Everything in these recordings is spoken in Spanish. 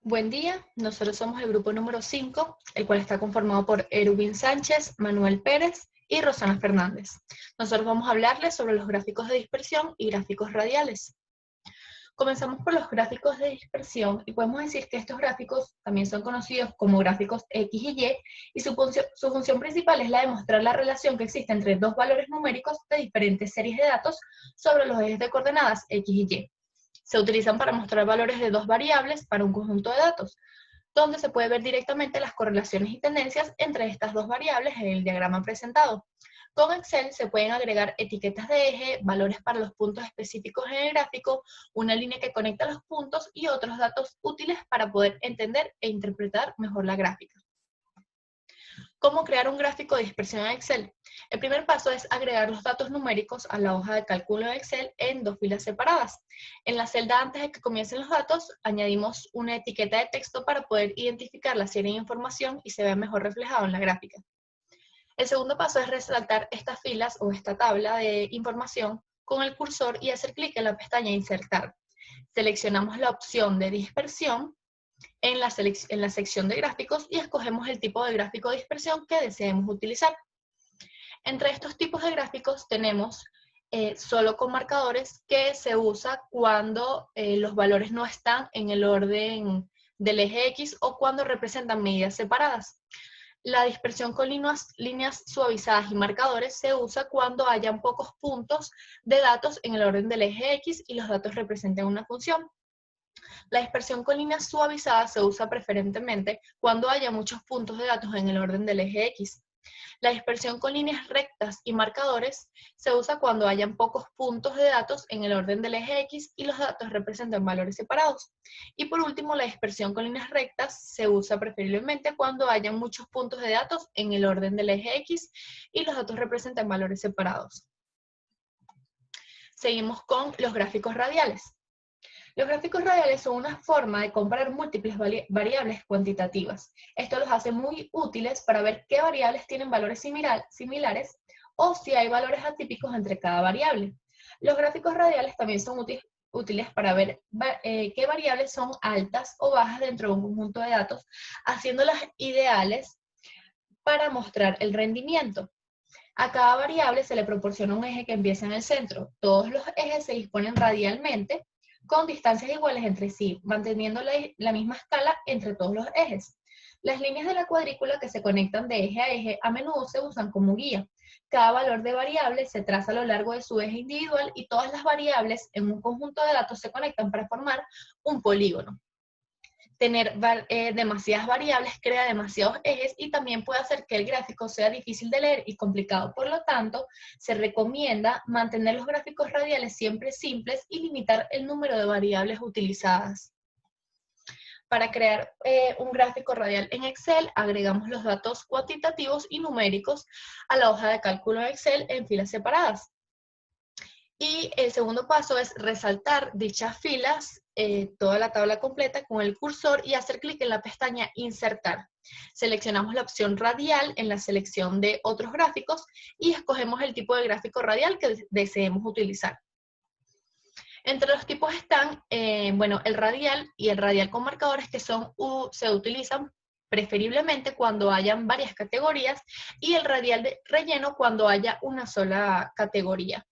Buen día, nosotros somos el grupo número 5, el cual está conformado por Erwin Sánchez, Manuel Pérez y Rosana Fernández. Nosotros vamos a hablarles sobre los gráficos de dispersión y gráficos radiales. Comenzamos por los gráficos de dispersión y podemos decir que estos gráficos también son conocidos como gráficos X y su función principal es la de mostrar la relación que existe entre dos valores numéricos de diferentes series de datos sobre los ejes de coordenadas X y Y. Se utilizan para mostrar valores de dos variables para un conjunto de datos, donde se puede ver directamente las correlaciones y tendencias entre estas dos variables en el diagrama presentado. Con Excel se pueden agregar etiquetas de eje, valores para los puntos específicos en el gráfico, una línea que conecta los puntos y otros datos útiles para poder entender e interpretar mejor la gráfica. ¿Cómo crear un gráfico de dispersión en Excel? El primer paso es agregar los datos numéricos a la hoja de cálculo de Excel en dos filas separadas. En la celda antes de que comiencen los datos, añadimos una etiqueta de texto para poder identificar la serie de información y se vea mejor reflejado en la gráfica. El segundo paso es resaltar estas filas o esta tabla de información con el cursor y hacer clic en la pestaña Insertar. Seleccionamos la opción de dispersión en la sección de gráficos y escogemos el tipo de gráfico de dispersión que deseemos utilizar. Entre estos tipos de gráficos tenemos solo con marcadores, que se usa cuando los valores no están en el orden del eje X o cuando representan medidas separadas. La dispersión con líneas suavizadas y marcadores se usa cuando hayan pocos puntos de datos en el orden del eje X y los datos representen una función. La dispersión con líneas suavizadas se usa preferentemente cuando haya muchos puntos de datos en el orden del eje X. La dispersión con líneas rectas y marcadores se usa cuando hayan pocos puntos de datos en el orden del eje X y los datos representan valores separados. Y por último, la dispersión con líneas rectas se usa preferiblemente cuando hayan muchos puntos de datos en el orden del eje X y los datos representan valores separados. Seguimos con los gráficos radiales. Los gráficos radiales son una forma de comparar múltiples variables cuantitativas. Esto los hace muy útiles para ver qué variables tienen valores similares o si hay valores atípicos entre cada variable. Los gráficos radiales también son útiles para ver qué variables son altas o bajas dentro de un conjunto de datos, haciéndolas ideales para mostrar el rendimiento. A cada variable se le proporciona un eje que empieza en el centro. Todos los ejes se disponen radialmente con distancias iguales entre sí, manteniendo la misma escala entre todos los ejes. Las líneas de la cuadrícula que se conectan de eje a eje a menudo se usan como guía. Cada valor de variable se traza a lo largo de su eje individual y todas las variables en un conjunto de datos se conectan para formar un polígono. Tener demasiadas variables crea demasiados ejes y también puede hacer que el gráfico sea difícil de leer y complicado. Por lo tanto, se recomienda mantener los gráficos radiales siempre simples y limitar el número de variables utilizadas. Para crear un gráfico radial en Excel, agregamos los datos cuantitativos y numéricos a la hoja de cálculo de Excel en filas separadas. Y el segundo paso es resaltar dichas filas, toda la tabla completa con el cursor y hacer clic en la pestaña Insertar. Seleccionamos la opción radial en la selección de otros gráficos y escogemos el tipo de gráfico radial que deseemos utilizar. Entre los tipos están, el radial y el radial con marcadores, que se utilizan preferiblemente cuando hayan varias categorías, y el radial de relleno cuando haya una sola categoría,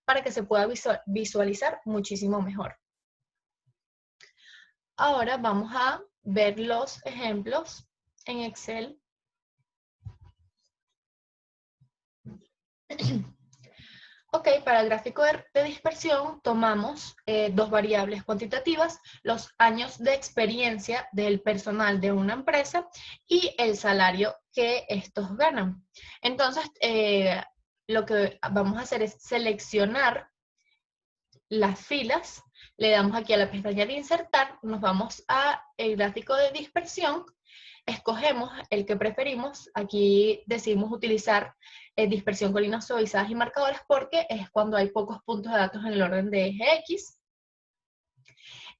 para que se pueda visualizar muchísimo mejor. Ahora vamos a ver los ejemplos en Excel. Ok, para el gráfico de dispersión tomamos dos variables cuantitativas, los años de experiencia del personal de una empresa y el salario que estos ganan. Entonces, lo que vamos a hacer es seleccionar las filas, le damos aquí a la pestaña de insertar, nos vamos a el gráfico de dispersión, escogemos el que preferimos. Aquí decidimos utilizar dispersión con líneas suavizadas y marcadores porque es cuando hay pocos puntos de datos en el orden de eje X.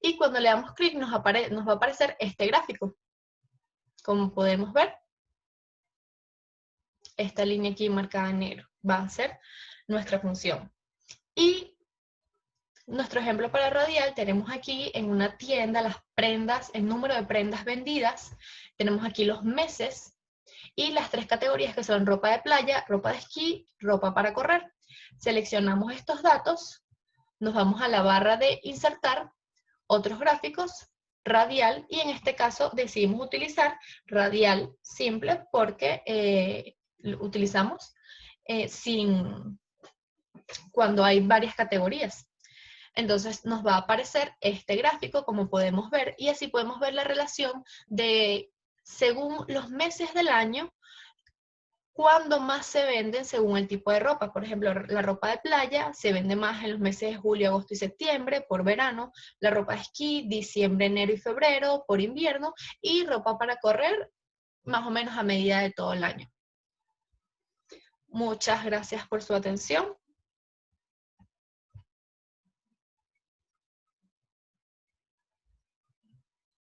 Y cuando le damos clic nos va a aparecer este gráfico. Como podemos ver, esta línea aquí marcada en negro va a ser nuestra función. Y Nuestro ejemplo para radial tenemos aquí en una tienda las prendas, el número de prendas vendidas, tenemos aquí los meses y las tres categorías que son ropa de playa, ropa de esquí, ropa para correr. Seleccionamos estos datos, nos vamos a la barra de insertar, otros gráficos, radial, y en este caso decidimos utilizar radial simple porque lo utilizamos cuando hay varias categorías. Entonces nos va a aparecer este gráfico, como podemos ver, y así podemos ver la relación de, según los meses del año, cuándo más se venden según el tipo de ropa. Por ejemplo, la ropa de playa se vende más en los meses de julio, agosto y septiembre, por verano. La ropa de esquí, diciembre, enero y febrero, por invierno. Y ropa para correr, más o menos a medida de todo el año. Muchas gracias por su atención.